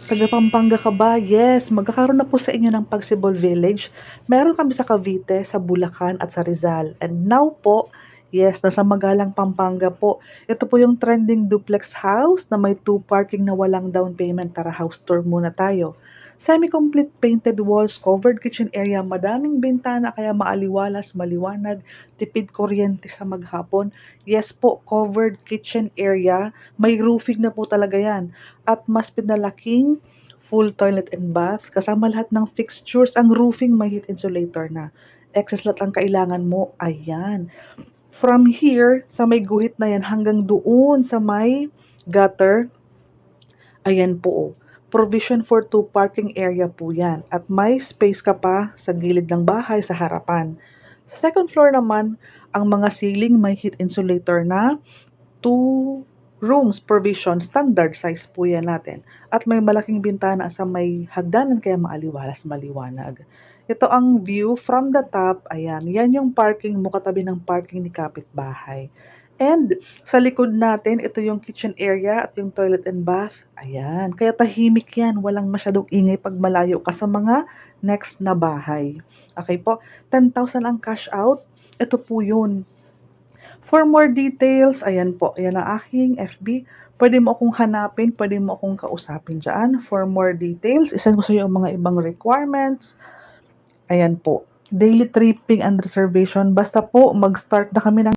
Taga Pampanga ka ba? Yes, magkakaroon na po sa inyo ng Pagsibol Village. Meron kami sa Cavite, sa Bulacan at sa Rizal. And now po, yes, nasa Magalang, Pampanga po. Ito po yung trending duplex house na may 2 parking na walang down payment. Tara, house tour muna tayo. Semi-complete painted walls, covered kitchen area, madaming bintana kaya maaliwalas, maliwanag, tipid kuryente sa maghapon. Yes po, covered kitchen area, may roofing na po talaga yan. At mas pinalaking full toilet and bath, kasama lahat ng fixtures, ang roofing may heat insulator na. Excess lot ang kailangan mo, ayan. From here, sa may guhit na yan, hanggang doon sa may gutter, ayan po. Provision for 2 parking area po yan. At may space ka pa sa gilid ng bahay sa harapan. Sa second floor naman, ang mga ceiling may heat insulator na 2 rooms provision, standard size po yan natin. At may malaking bintana sa may hagdanan kaya maaliwalas, maliwanag. Ito ang view from the top. Ayan, yan yung parking mo katabi ng parking ni kapitbahay. And sa likod natin, ito yung kitchen area at yung toilet and bath. Ayan, kaya tahimik yan. Walang masyadong ingay pag malayo ka sa mga next na bahay. Okay po, 10,000 ang cash out. Ito po yun. For more details, ayan po, ayan ang aking FB. Pwede mo akong hanapin, pwede mo akong kausapin dyan. For more details, isend ko sa iyo ang mga ibang requirements. Ayan po, daily tripping and reservation. Basta po, mag-start na kami ng